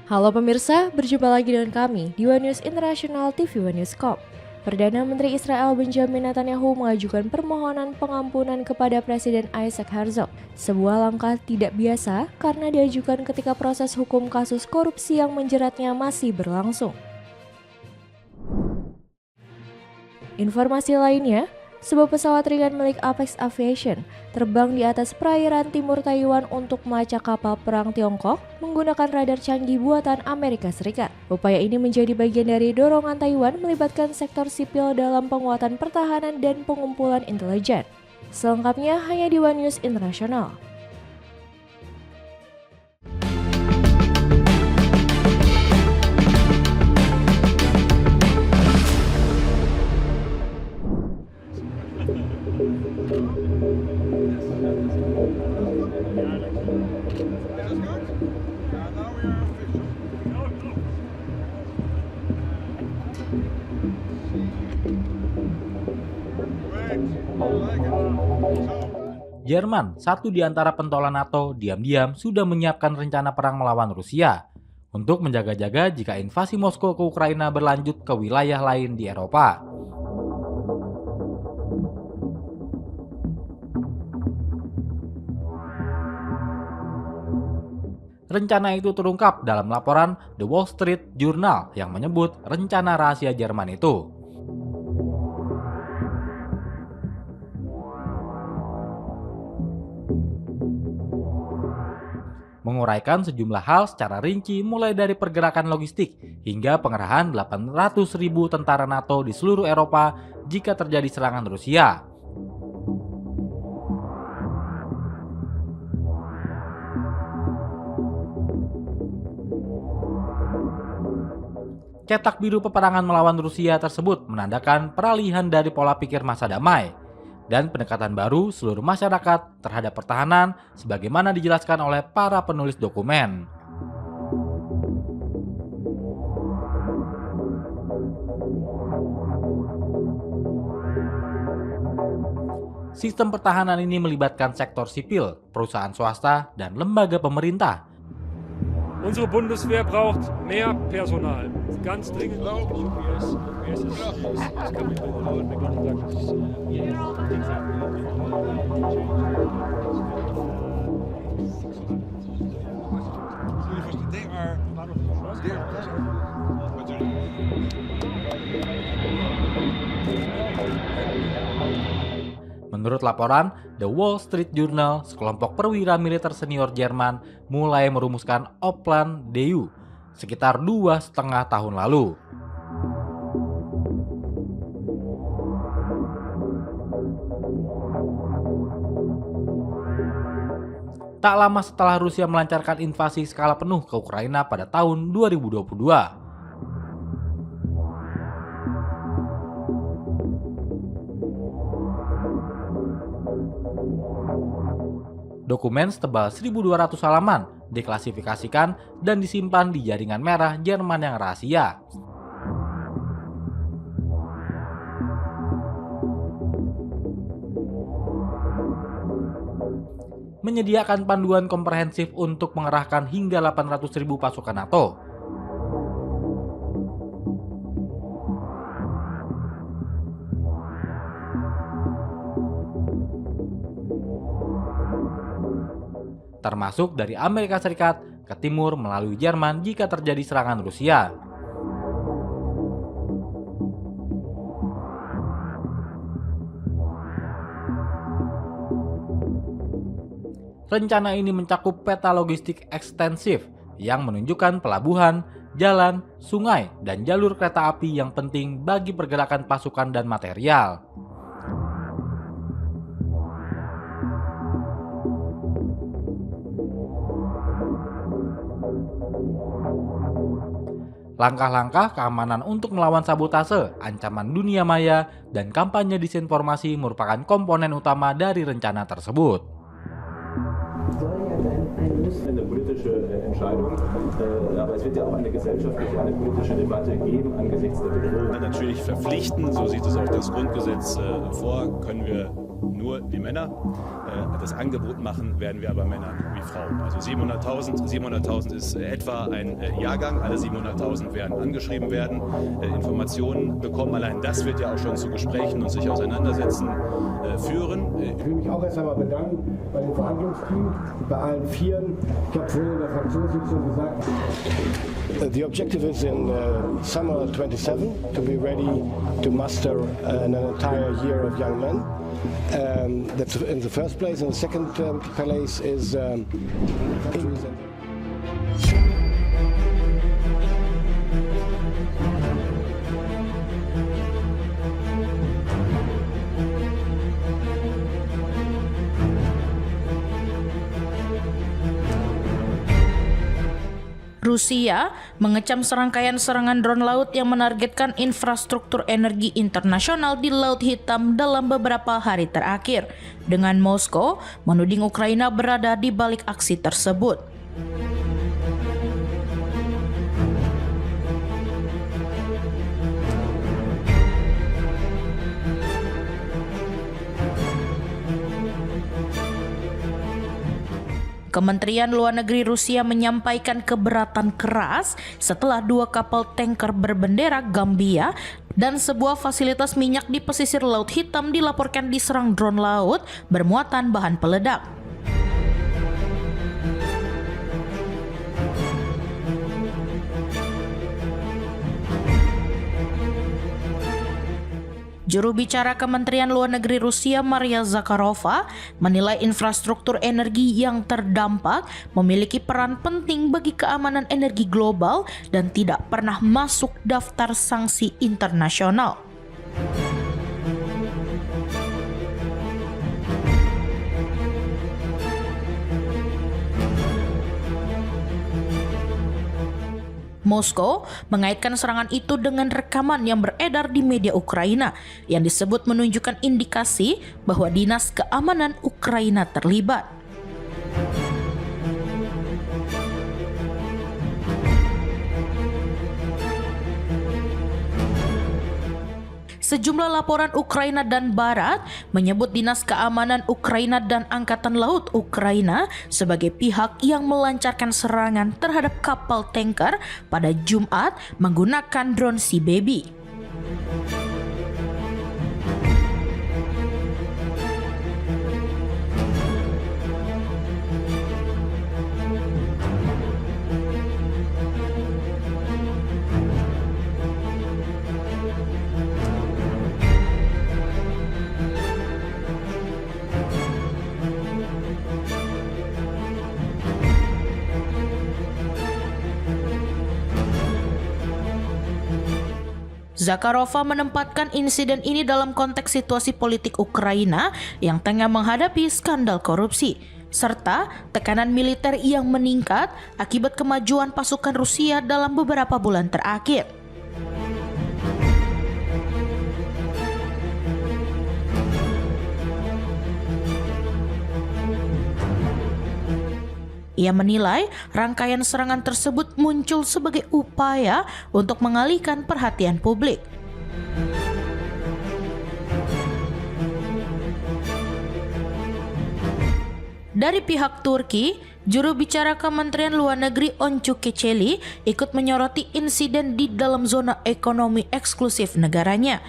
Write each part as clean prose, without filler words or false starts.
Halo pemirsa, berjumpa lagi dengan kami di One News International TV One News Com. Perdana Menteri Israel Benjamin Netanyahu mengajukan permohonan pengampunan kepada Presiden Isaac Herzog. Sebuah langkah tidak biasa karena diajukan ketika proses hukum kasus korupsi yang menjeratnya masih berlangsung. Informasi lainnya, sebuah pesawat ringan milik Apex Aviation terbang di atas perairan timur Taiwan untuk melacak kapal perang Tiongkok menggunakan radar canggih buatan Amerika Serikat. Upaya ini menjadi bagian dari dorongan Taiwan melibatkan sektor sipil dalam penguatan pertahanan dan pengumpulan intelijen. Selengkapnya hanya di One News International. Jerman, satu di antara pentolan NATO, diam-diam sudah menyiapkan rencana perang melawan Rusia untuk menjaga-jaga jika invasi Moskow ke Ukraina berlanjut ke wilayah lain di Eropa. Rencana itu terungkap dalam laporan The Wall Street Journal yang menyebut rencana rahasia Jerman itu. Menguraikan sejumlah hal secara rinci mulai dari pergerakan logistik hingga pengerahan 800.000 tentara NATO di seluruh Eropa jika terjadi serangan Rusia. Cetak biru peperangan melawan Rusia tersebut menandakan peralihan dari pola pikir masa damai dan pendekatan baru seluruh masyarakat terhadap pertahanan sebagaimana dijelaskan oleh para penulis dokumen. Sistem pertahanan ini melibatkan sektor sipil, perusahaan swasta, dan lembaga pemerintah. Unsere Bundeswehr braucht mehr Personal. Ganz dringend. Menurut laporan The Wall Street Journal, sekelompok perwira militer senior Jerman mulai merumuskan Oplan DU sekitar 2,5 tahun lalu. Tak lama setelah Rusia melancarkan invasi skala penuh ke Ukraina pada tahun 2022. Dokumen setebal 1.200 halaman diklasifikasikan dan disimpan di jaringan merah Jerman yang rahasia. Menyediakan panduan komprehensif untuk mengerahkan hingga 800.000 pasukan NATO. Termasuk dari Amerika Serikat ke timur melalui Jerman jika terjadi serangan Rusia. Rencana ini mencakup peta logistik ekstensif yang menunjukkan pelabuhan, jalan, sungai, dan jalur kereta api yang penting bagi pergerakan pasukan dan material. Langkah-langkah keamanan untuk melawan sabotase, ancaman dunia maya, dan kampanye disinformasi merupakan komponen utama dari rencana tersebut. Eine politische Entscheidung, aber es wird ja auch eine gesellschaftliche, eine politische Debatte geben angesichts der Bedrohung. Natürlich verpflichten, so sieht es auch das Grundgesetz vor, können wir nur die Männer. Das Angebot machen werden wir aber Männern wie Frauen. Also 700.000 ist etwa ein Jahrgang. Alle 700.000 werden angeschrieben werden, Informationen bekommen. Allein das wird ja auch schon zu Gesprächen und sich auseinandersetzen führen. Ich will mich auch erst einmal bedanken bei dem Verhandlungsteam, bei allen Vieren. Ich habe vorhin in der Fraktionssitzung gesagt, the objective is in summer 27 to be ready to muster an entire year of young men. That's in the first place. And the second place is Rusia mengecam serangkaian serangan drone laut yang menargetkan infrastruktur energi internasional di Laut Hitam dalam beberapa hari terakhir, dengan Moskow menuding Ukraina berada di balik aksi tersebut. Kementerian Luar Negeri Rusia menyampaikan keberatan keras setelah 2 kapal tanker berbendera Gambia dan sebuah fasilitas minyak di pesisir Laut Hitam dilaporkan diserang drone laut bermuatan bahan peledak. Juru bicara Kementerian Luar Negeri Rusia Maria Zakharova menilai infrastruktur energi yang terdampak memiliki peran penting bagi keamanan energi global dan tidak pernah masuk daftar sanksi internasional. Moskow mengaitkan serangan itu dengan rekaman yang beredar di media Ukraina yang disebut menunjukkan indikasi bahwa Dinas Keamanan Ukraina terlibat. Sejumlah laporan Ukraina dan Barat menyebut Dinas Keamanan Ukraina dan Angkatan Laut Ukraina sebagai pihak yang melancarkan serangan terhadap kapal tanker pada Jumat menggunakan drone Sea Baby. Zakharova menempatkan insiden ini dalam konteks situasi politik Ukraina yang tengah menghadapi skandal korupsi, serta tekanan militer yang meningkat akibat kemajuan pasukan Rusia dalam beberapa bulan terakhir. Ia menilai rangkaian serangan tersebut muncul sebagai upaya untuk mengalihkan perhatian publik. Dari pihak Turki, juru bicara Kementerian Luar Negeri Oncu Keceli ikut menyoroti insiden di dalam zona ekonomi eksklusif negaranya.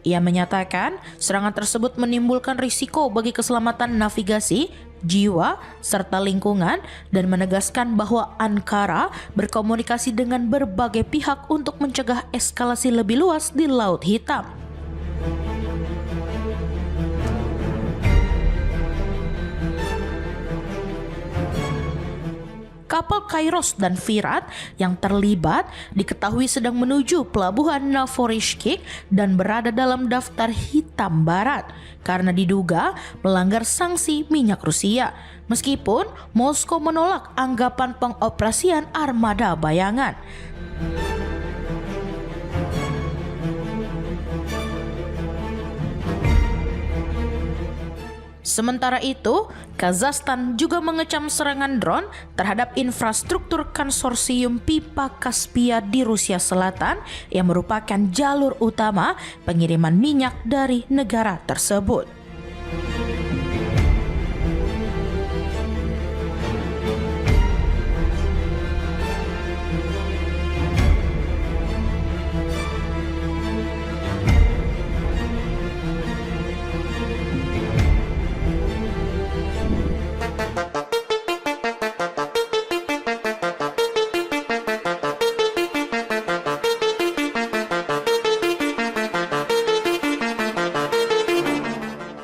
Ia menyatakan serangan tersebut menimbulkan risiko bagi keselamatan navigasi, jiwa, serta lingkungan, dan menegaskan bahwa Ankara berkomunikasi dengan berbagai pihak untuk mencegah eskalasi lebih luas di Laut Hitam. Kapal Kairos dan Virat yang terlibat diketahui sedang menuju pelabuhan Novorishkik dan berada dalam daftar hitam barat karena diduga melanggar sanksi minyak Rusia. Meskipun Moskow menolak anggapan pengoperasian armada bayangan. Sementara itu, Kazakhstan juga mengecam serangan drone terhadap infrastruktur konsorsium pipa Kaspia di Rusia Selatan yang merupakan jalur utama pengiriman minyak dari negara tersebut.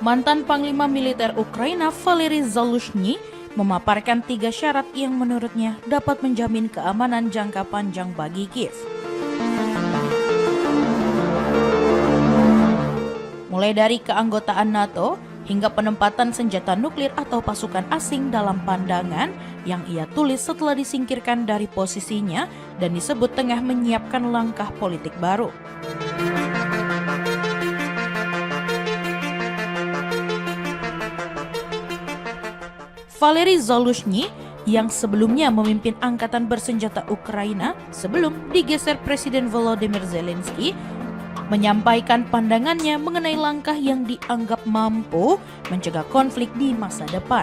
Mantan Panglima Militer Ukraina Valery Zaluzhny memaparkan 3 syarat yang menurutnya dapat menjamin keamanan jangka panjang bagi Kiev. Mulai dari keanggotaan NATO hingga penempatan senjata nuklir atau pasukan asing dalam pandangan yang ia tulis setelah disingkirkan dari posisinya dan disebut tengah menyiapkan langkah politik baru. Valery Zaluzhny yang sebelumnya memimpin angkatan bersenjata Ukraina sebelum digeser Presiden Volodymyr Zelensky menyampaikan pandangannya mengenai langkah yang dianggap mampu mencegah konflik di masa depan.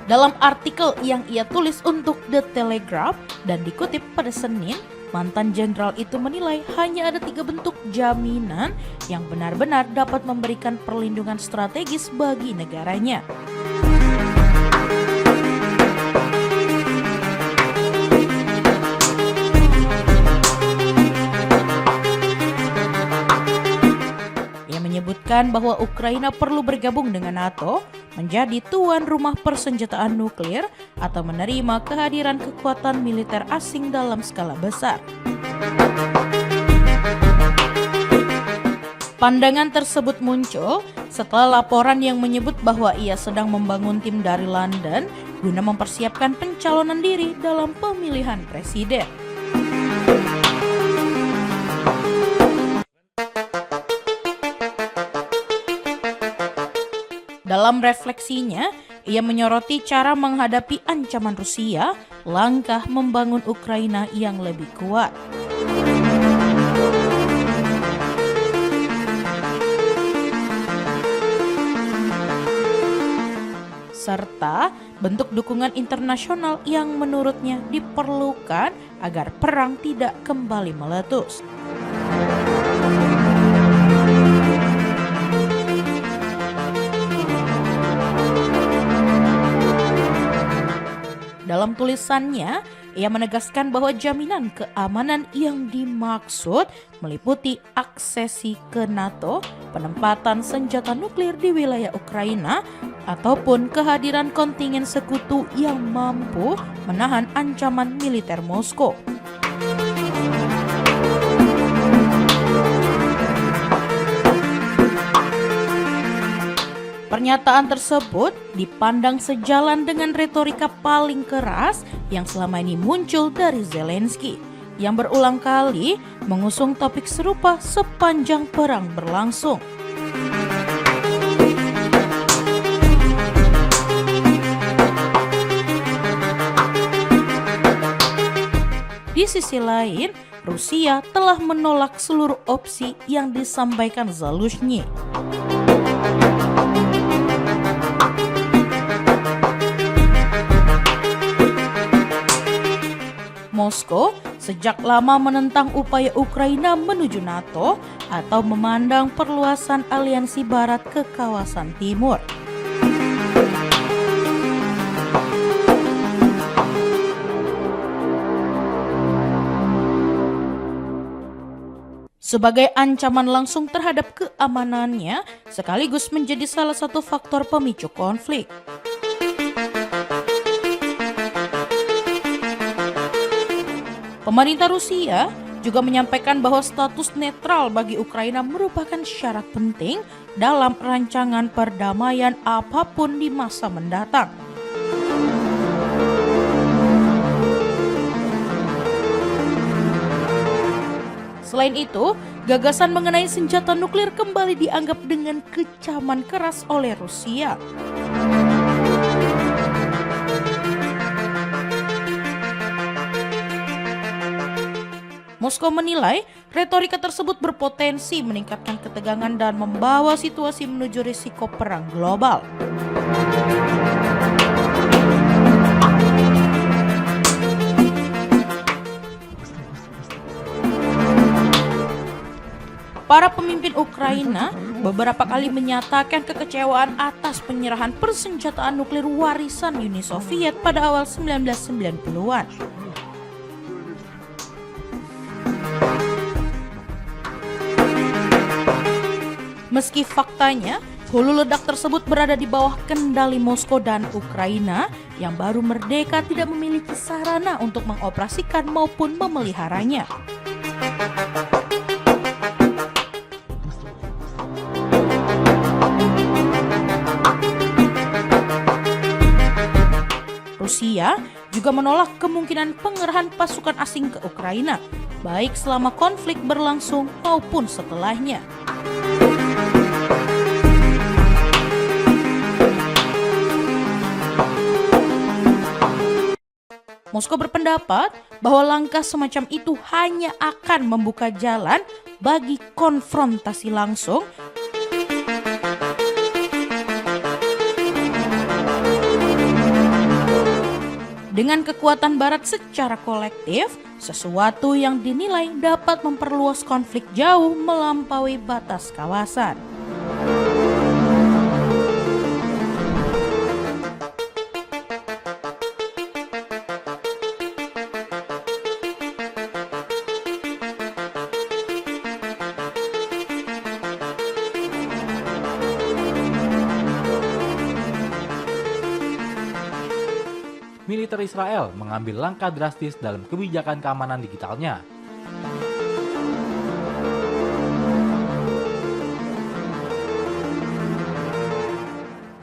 Dalam artikel yang ia tulis untuk The Telegraph dan dikutip pada Senin, mantan jenderal itu menilai hanya ada 3 bentuk jaminan yang benar-benar dapat memberikan perlindungan strategis bagi negaranya. Menyebutkan bahwa Ukraina perlu bergabung dengan NATO, menjadi tuan rumah persenjataan nuklir, atau menerima kehadiran kekuatan militer asing dalam skala besar. Pandangan tersebut muncul setelah laporan yang menyebut bahwa ia sedang membangun tim dari London guna mempersiapkan pencalonan diri dalam pemilihan presiden. Dalam refleksinya, ia menyoroti cara menghadapi ancaman Rusia, langkah membangun Ukraina yang lebih kuat. Serta bentuk dukungan internasional yang menurutnya diperlukan agar perang tidak kembali meletus. Dalam tulisannya, ia menegaskan bahwa jaminan keamanan yang dimaksud meliputi aksesi ke NATO, penempatan senjata nuklir di wilayah Ukraina, ataupun kehadiran kontingen sekutu yang mampu menahan ancaman militer Moskow. Pernyataan tersebut dipandang sejalan dengan retorika paling keras yang selama ini muncul dari Zelensky, yang berulang kali mengusung topik serupa sepanjang perang berlangsung. Di sisi lain, Rusia telah menolak seluruh opsi yang disampaikan Zaluzhny. Moskow sejak lama menentang upaya Ukraina menuju NATO atau memandang perluasan aliansi Barat ke kawasan timur. Sebagai ancaman langsung terhadap keamanannya, sekaligus menjadi salah satu faktor pemicu konflik. Pemerintah Rusia juga menyampaikan bahwa status netral bagi Ukraina merupakan syarat penting dalam rancangan perdamaian apapun di masa mendatang. Selain itu, gagasan mengenai senjata nuklir kembali dianggap dengan kecaman keras oleh Rusia. Moskow menilai retorika tersebut berpotensi meningkatkan ketegangan dan membawa situasi menuju risiko perang global. Para pemimpin Ukraina beberapa kali menyatakan kekecewaan atas penyerahan persenjataan nuklir warisan Uni Soviet pada awal 1990-an. Meski faktanya, hulu ledak tersebut berada di bawah kendali Moskow dan Ukraina yang baru merdeka tidak memiliki sarana untuk mengoperasikan maupun memeliharanya. Rusia juga menolak kemungkinan pengerahan pasukan asing ke Ukraina, baik selama konflik berlangsung maupun setelahnya. Moskow berpendapat bahwa langkah semacam itu hanya akan membuka jalan bagi konfrontasi langsung dengan kekuatan Barat secara kolektif, sesuatu yang dinilai dapat memperluas konflik jauh melampaui batas kawasan. Militer Israel mengambil langkah drastis dalam kebijakan keamanan digitalnya.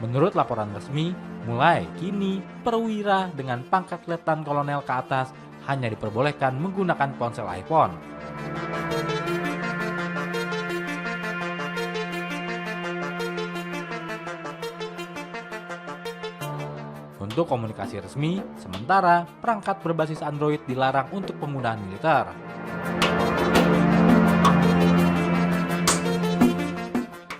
Menurut laporan resmi, mulai kini perwira dengan pangkat letnan kolonel ke atas hanya diperbolehkan menggunakan ponsel iPhone. Untuk komunikasi resmi, sementara perangkat berbasis Android dilarang untuk penggunaan militer.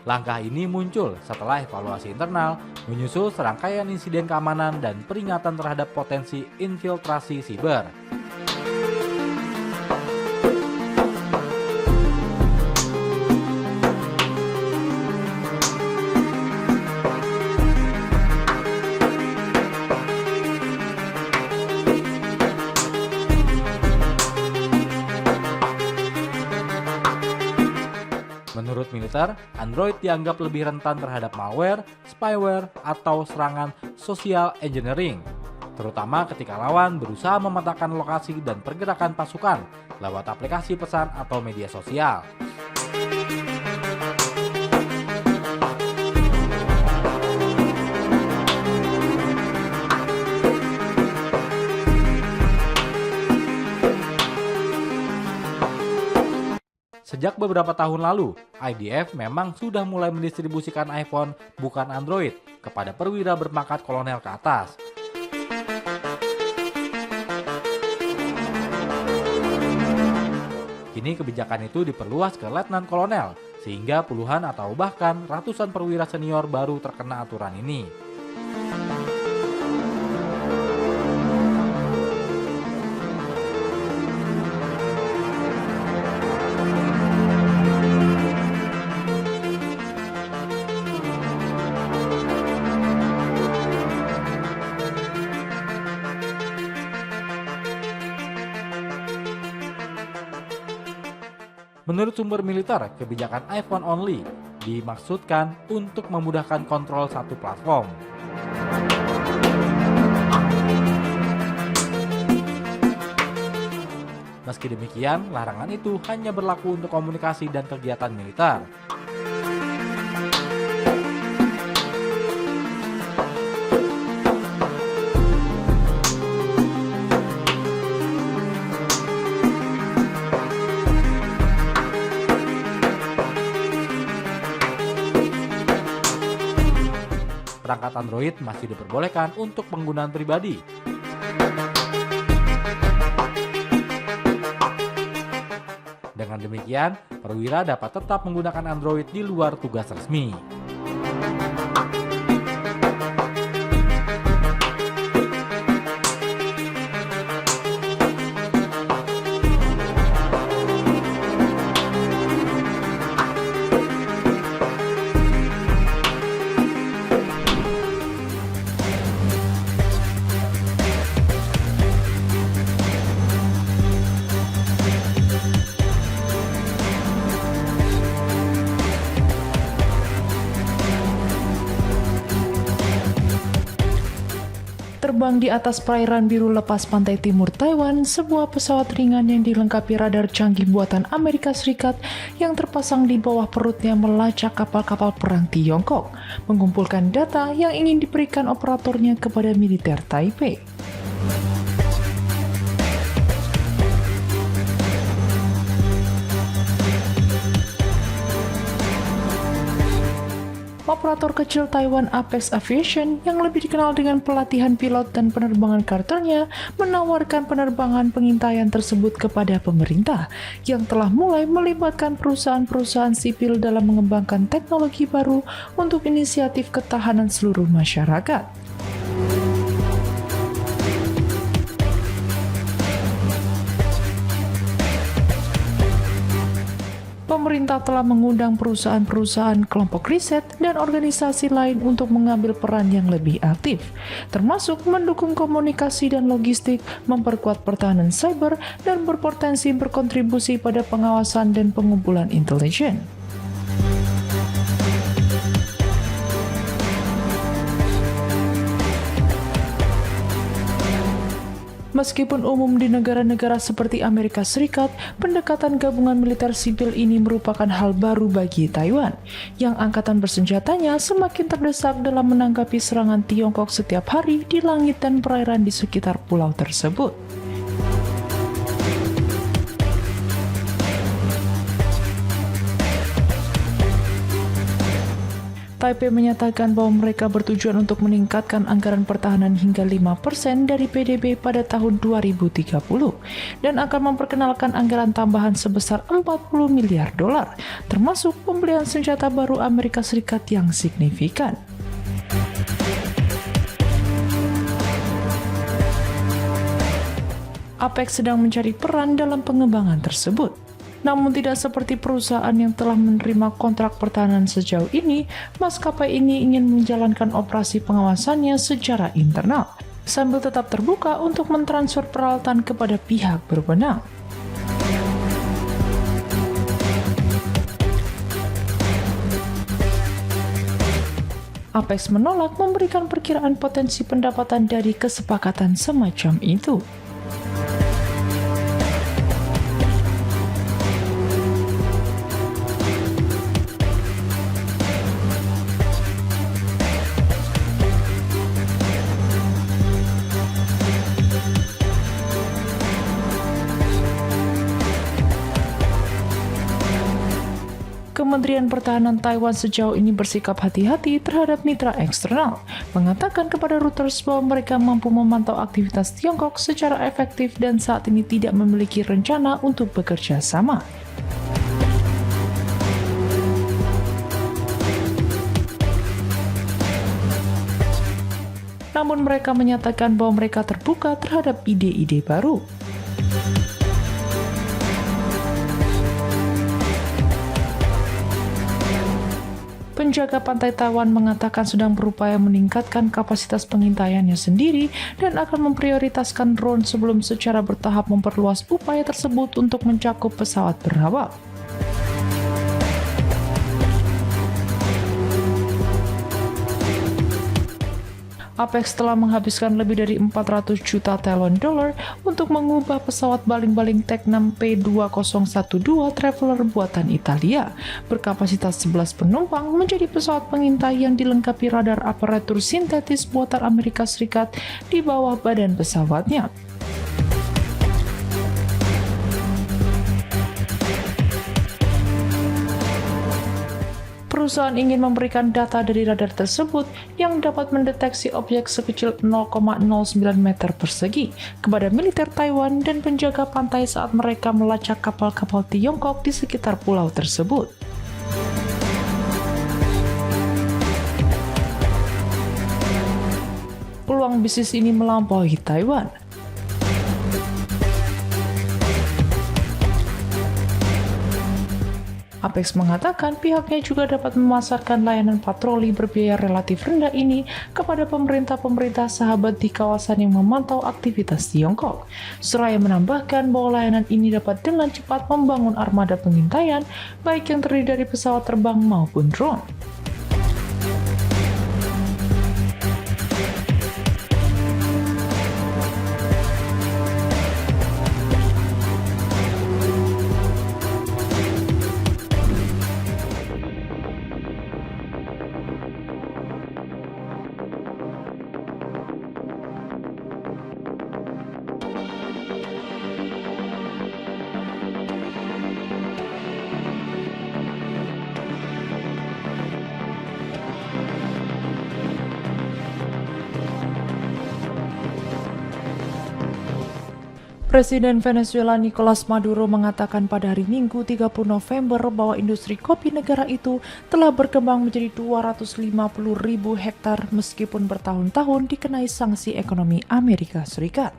Langkah ini muncul setelah evaluasi internal menyusul serangkaian insiden keamanan dan peringatan terhadap potensi infiltrasi siber. Menurut militer, Android dianggap lebih rentan terhadap malware, spyware, atau serangan social engineering, terutama ketika lawan berusaha memetakan lokasi dan pergerakan pasukan lewat aplikasi pesan atau media sosial. Sejak beberapa tahun lalu, IDF memang sudah mulai mendistribusikan iPhone bukan Android kepada perwira berpangkat kolonel ke atas. Kini kebijakan itu diperluas ke letnan kolonel, sehingga puluhan atau bahkan ratusan perwira senior baru terkena aturan ini. Menurut sumber militer, kebijakan iPhone only dimaksudkan untuk memudahkan kontrol satu platform. Meski demikian, larangan itu hanya berlaku untuk komunikasi dan kegiatan militer. perangkat Android masih diperbolehkan untuk penggunaan pribadi. Dengan demikian, perwira dapat tetap menggunakan Android di luar tugas resmi. Terbang di atas perairan biru lepas pantai timur Taiwan, sebuah pesawat ringan yang dilengkapi radar canggih buatan Amerika Serikat yang terpasang di bawah perutnya melacak kapal-kapal perang Tiongkok, mengumpulkan data yang ingin diberikan operatornya kepada militer Taipei. Operator kecil Taiwan Apex Aviation yang lebih dikenal dengan pelatihan pilot dan penerbangan karternya menawarkan penerbangan pengintaian tersebut kepada pemerintah yang telah mulai melibatkan perusahaan-perusahaan sipil dalam mengembangkan teknologi baru untuk inisiatif ketahanan seluruh masyarakat. Pemerintah telah mengundang perusahaan-perusahaan, kelompok riset, dan organisasi lain untuk mengambil peran yang lebih aktif, termasuk mendukung komunikasi dan logistik, memperkuat pertahanan cyber, dan berpotensi berkontribusi pada pengawasan dan pengumpulan intelijen. Meskipun umum di negara-negara seperti Amerika Serikat, pendekatan gabungan militer sipil ini merupakan hal baru bagi Taiwan, yang angkatan bersenjatanya semakin terdesak dalam menanggapi serangan Tiongkok setiap hari di langit dan perairan di sekitar pulau tersebut. Taipei menyatakan bahwa mereka bertujuan untuk meningkatkan anggaran pertahanan hingga 5% dari PDB pada tahun 2030 dan akan memperkenalkan anggaran tambahan sebesar 40 miliar dolar, termasuk pembelian senjata baru Amerika Serikat yang signifikan. Apex sedang mencari peran dalam pengembangan tersebut. Namun tidak seperti perusahaan yang telah menerima kontrak pertahanan sejauh ini, maskapai ini ingin menjalankan operasi pengawasannya secara internal, sambil tetap terbuka untuk mentransfer peralatan kepada pihak berwenang. Apex menolak memberikan perkiraan potensi pendapatan dari kesepakatan semacam itu. Kementerian Pertahanan Taiwan sejauh ini bersikap hati-hati terhadap mitra eksternal, mengatakan kepada Reuters bahwa mereka mampu memantau aktivitas Tiongkok secara efektif dan saat ini tidak memiliki rencana untuk bekerja sama. Namun mereka menyatakan bahwa mereka terbuka terhadap ide-ide baru. Penjaga pantai Taiwan mengatakan sedang berupaya meningkatkan kapasitas pengintaiannya sendiri dan akan memprioritaskan drone sebelum secara bertahap memperluas upaya tersebut untuk mencakup pesawat berawak. Apex telah menghabiskan lebih dari 400 juta Taiwan dollar untuk mengubah pesawat baling-baling Tech-6 P2012 Traveler buatan Italia berkapasitas 11 penumpang menjadi pesawat pengintai yang dilengkapi radar aparatur sintetis buatan Amerika Serikat di bawah badan pesawatnya. Perusahaan ingin memberikan data dari radar tersebut yang dapat mendeteksi objek sekecil 0,09 meter persegi kepada militer Taiwan dan penjaga pantai saat mereka melacak kapal-kapal Tiongkok di sekitar pulau tersebut. Peluang bisnis ini melampaui Taiwan. Apex mengatakan pihaknya juga dapat memasarkan layanan patroli berbiaya relatif rendah ini kepada pemerintah-pemerintah sahabat di kawasan yang memantau aktivitas Tiongkok. Seraya menambahkan bahwa layanan ini dapat dengan cepat membangun armada pengintaian, baik yang terdiri dari pesawat terbang maupun drone. Presiden Venezuela Nicolas Maduro mengatakan pada hari Minggu 30 November bahwa industri kopi negara itu telah berkembang menjadi 250.000 hektar meskipun bertahun-tahun dikenai sanksi ekonomi Amerika Serikat.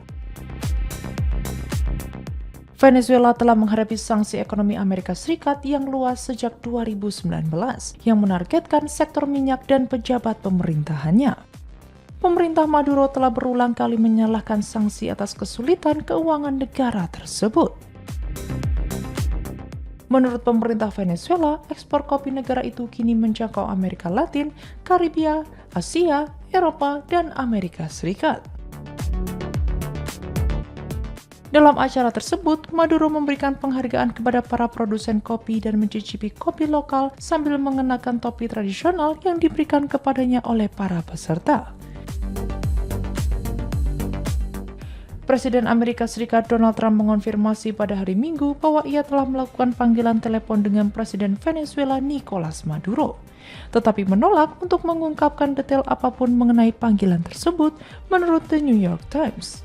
Venezuela telah menghadapi sanksi ekonomi Amerika Serikat yang luas sejak 2019 yang menargetkan sektor minyak dan pejabat pemerintahannya. Pemerintah Maduro telah berulang kali menyalahkan sanksi atas kesulitan keuangan negara tersebut. Menurut pemerintah Venezuela, ekspor kopi negara itu kini menjangkau Amerika Latin, Karibia, Asia, Eropa, dan Amerika Serikat. Dalam acara tersebut, Maduro memberikan penghargaan kepada para produsen kopi dan mencicipi kopi lokal sambil mengenakan topi tradisional yang diberikan kepadanya oleh para peserta. Presiden Amerika Serikat Donald Trump mengonfirmasi pada hari Minggu bahwa ia telah melakukan panggilan telepon dengan Presiden Venezuela Nicolas Maduro, tetapi menolak untuk mengungkapkan detail apapun mengenai panggilan tersebut menurut The New York Times.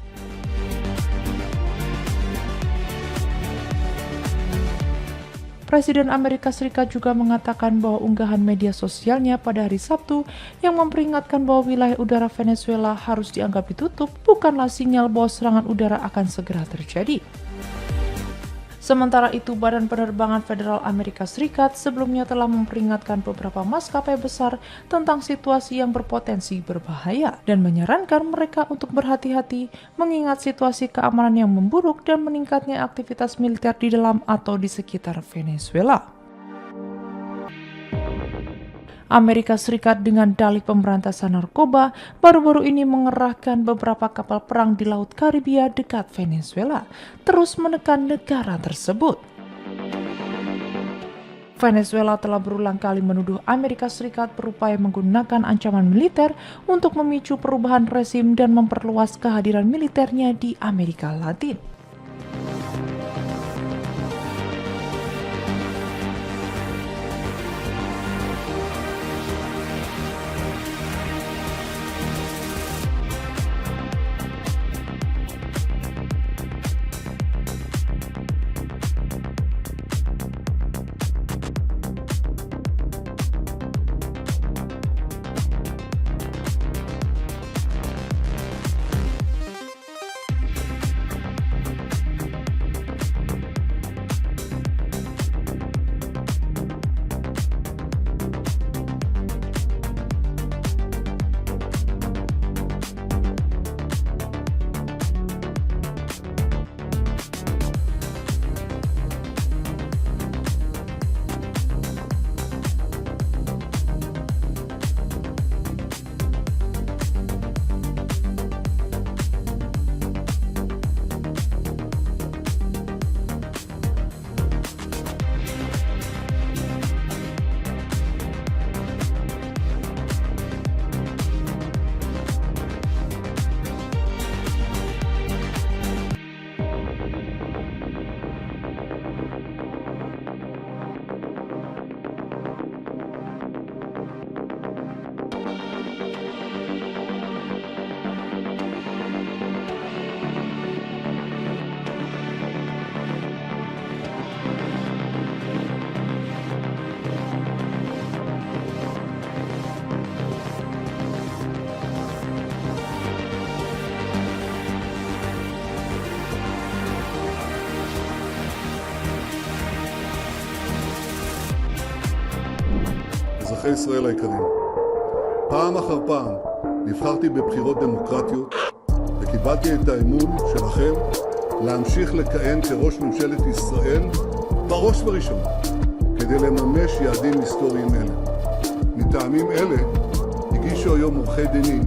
Presiden Amerika Serikat juga mengatakan bahwa unggahan media sosialnya pada hari Sabtu yang memperingatkan bahwa wilayah udara Venezuela harus dianggap ditutup bukanlah sinyal bahwa serangan udara akan segera terjadi. Sementara itu, Badan Penerbangan Federal Amerika Serikat sebelumnya telah memperingatkan beberapa maskapai besar tentang situasi yang berpotensi berbahaya dan menyarankan mereka untuk berhati-hati mengingat situasi keamanan yang memburuk dan meningkatnya aktivitas militer di dalam atau di sekitar Venezuela. Amerika Serikat dengan dalih pemberantasan narkoba baru-baru ini mengerahkan beberapa kapal perang di Laut Karibia dekat Venezuela, terus menekan negara tersebut. Venezuela telah berulang kali menuduh Amerika Serikat berupaya menggunakan ancaman militer untuk memicu perubahan rezim dan memperluas kehadiran militernya di Amerika Latin. אזרחי ישראל היקרים, פעם אחר פעם נבחרתי בבחירות דמוקרטיות וקיבלתי את האמון שלכם להמשיך לכהן כראש ממשלת ישראל בראש ובראשונה כדי לממש יעדים היסטוריים אלה. מטעמים אלה הגישו היום עורכי דיני.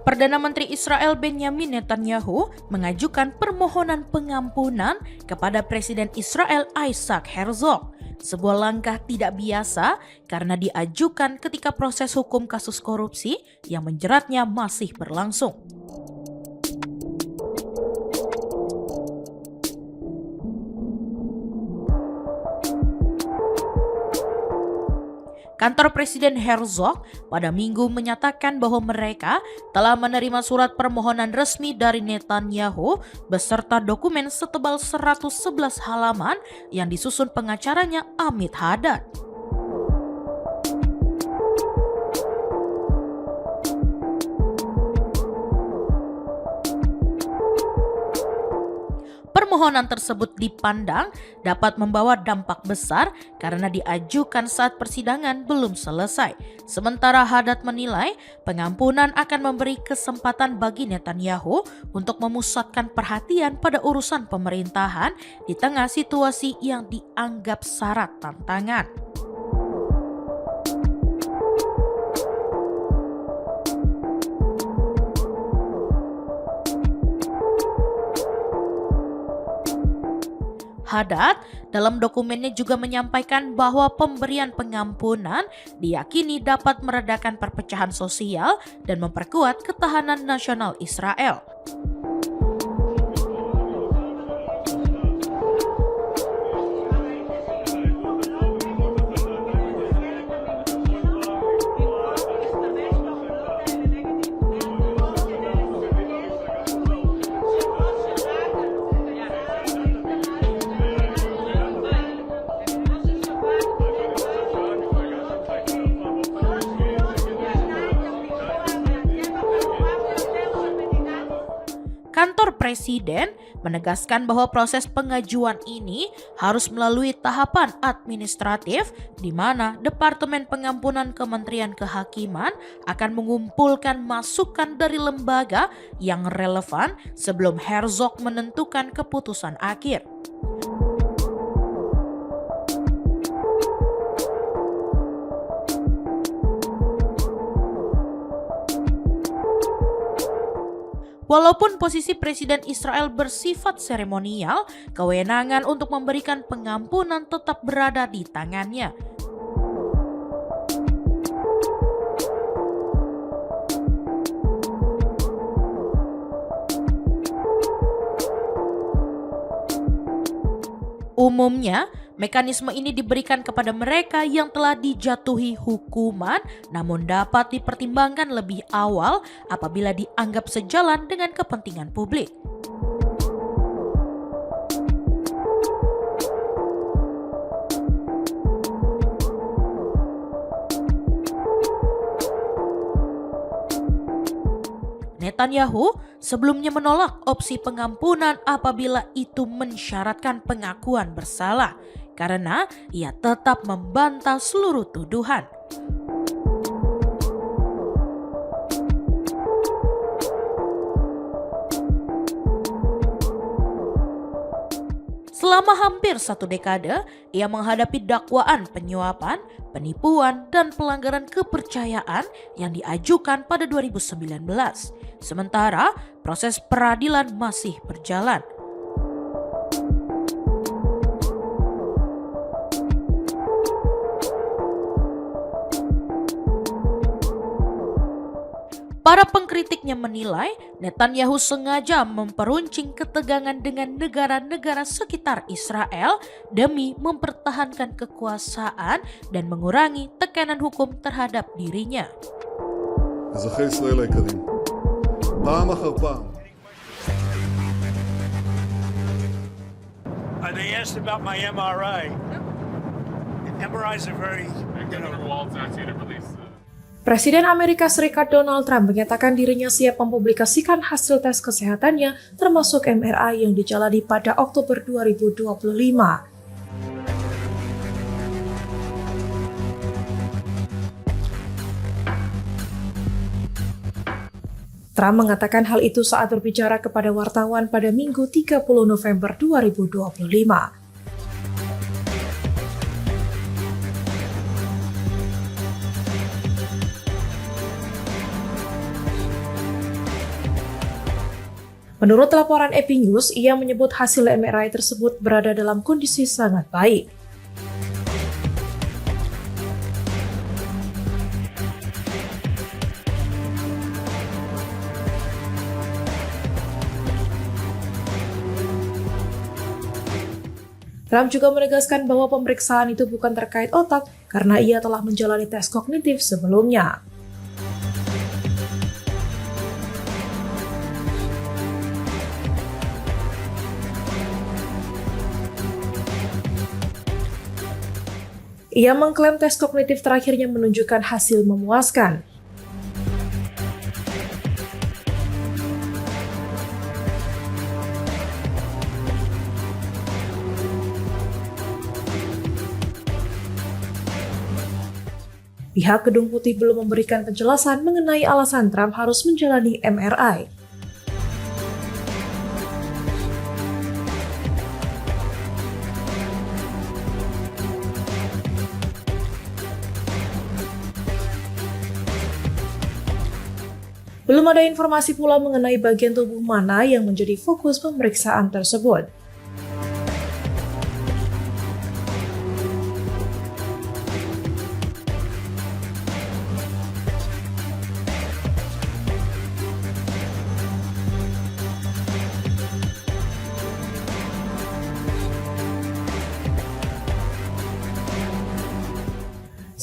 Perdana Menteri Israel Benjamin Netanyahu mengajukan permohonan pengampunan kepada Presiden Israel Isaac Herzog. Sebuah langkah tidak biasa karena diajukan ketika proses hukum kasus korupsi yang menjeratnya masih berlangsung. Kantor Presiden Herzog pada Minggu menyatakan bahwa mereka telah menerima surat permohonan resmi dari Netanyahu beserta dokumen setebal 111 halaman yang disusun pengacaranya Amit Haddad. Permohonan tersebut dipandang dapat membawa dampak besar karena diajukan saat persidangan belum selesai. Sementara Haddad menilai pengampunan akan memberi kesempatan bagi Netanyahu untuk memusatkan perhatian pada urusan pemerintahan di tengah situasi yang dianggap syarat tantangan. Haddad dalam dokumennya juga menyampaikan bahwa pemberian pengampunan diyakini dapat meredakan perpecahan sosial dan memperkuat ketahanan nasional Israel. Kantor Presiden menegaskan bahwa proses pengajuan ini harus melalui tahapan administratif di mana Departemen Pengampunan Kementerian Kehakiman akan mengumpulkan masukan dari lembaga yang relevan sebelum Herzog menentukan keputusan akhir. Walaupun posisi Presiden Israel bersifat seremonial, kewenangan untuk memberikan pengampunan tetap berada di tangannya. Umumnya, mekanisme ini diberikan kepada mereka yang telah dijatuhi hukuman namun dapat dipertimbangkan lebih awal apabila dianggap sejalan dengan kepentingan publik. Netanyahu sebelumnya menolak opsi pengampunan apabila itu mensyaratkan pengakuan bersalah karena ia tetap membantah seluruh tuduhan. Selama hampir 1 dekade, ia menghadapi dakwaan penyuapan, penipuan, dan pelanggaran kepercayaan yang diajukan pada 2019. Sementara proses peradilan masih berjalan. Para pengkritiknya menilai Netanyahu sengaja memperuncing ketegangan dengan negara-negara sekitar Israel demi mempertahankan kekuasaan dan mengurangi tekanan hukum terhadap dirinya. אזרחי ישראל היקרים, פעם אחר פעם. They asked about my MRI. MRIs are very, Presiden Amerika Serikat Donald Trump menyatakan dirinya siap mempublikasikan hasil tes kesehatannya termasuk MRI yang dijalani pada Oktober 2025. Trump mengatakan hal itu saat berbicara kepada wartawan pada Minggu 30 November 2025. Menurut laporan AP News, ia menyebut hasil MRI tersebut berada dalam kondisi sangat baik. Trump juga menegaskan bahwa pemeriksaan itu bukan terkait otak karena ia telah menjalani tes kognitif sebelumnya. Ia mengklaim tes kognitif terakhirnya menunjukkan hasil memuaskan. Pihak Gedung Putih belum memberikan penjelasan mengenai alasan Trump harus menjalani MRI. Belum ada informasi pula mengenai bagian tubuh mana yang menjadi fokus pemeriksaan tersebut.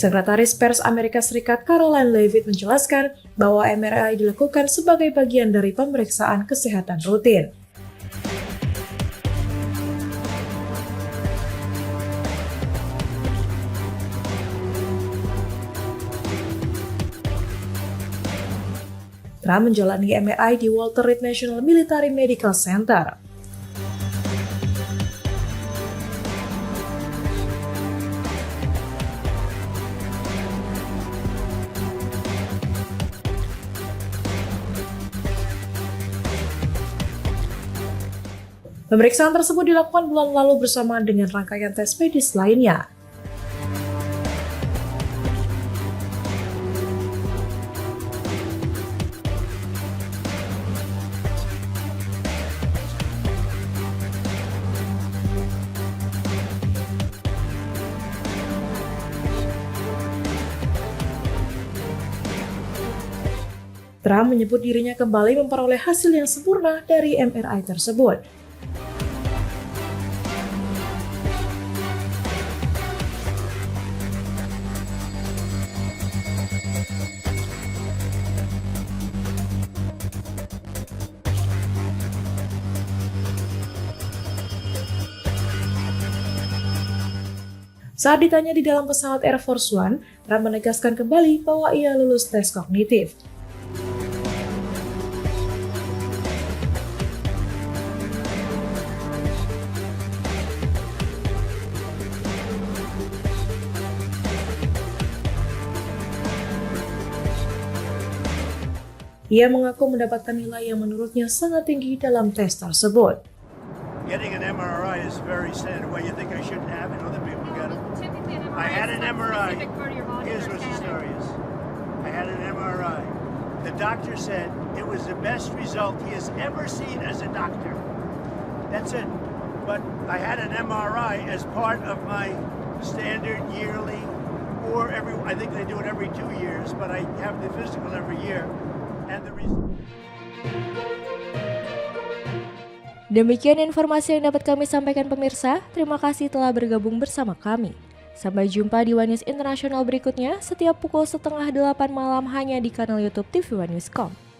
Sekretaris Pers Amerika Serikat Karoline Leavitt menjelaskan bahwa MRI dilakukan sebagai bagian dari pemeriksaan kesehatan rutin. Trump menjalani MRI di Walter Reed National Military Medical Center. Pemeriksaan tersebut dilakukan bulan lalu bersamaan dengan rangkaian tes medis lainnya. Trump menyebut dirinya kembali memperoleh hasil yang sempurna dari MRI tersebut. Saat ditanya di dalam pesawat Air Force One, Trump menegaskan kembali bahwa ia lulus tes kognitif. Ia mengaku mendapatkan nilai yang menurutnya sangat tinggi dalam tes tersebut. Getting an MRI is very standard. What you think I shouldn't have and other people get it? I had an MRI. Here's what the story is. I had an MRI. The doctor said it was the best result he has ever seen as a doctor. That's it. But I had an MRI as part of my standard yearly, or I think they do it every 2 years, but I have the physical every year. And the result. Demikian informasi yang dapat kami sampaikan pemirsa. Terima kasih telah bergabung bersama kami. Sampai jumpa di One News Internasional berikutnya setiap pukul 7:30 malam hanya di kanal YouTube TV One News.com.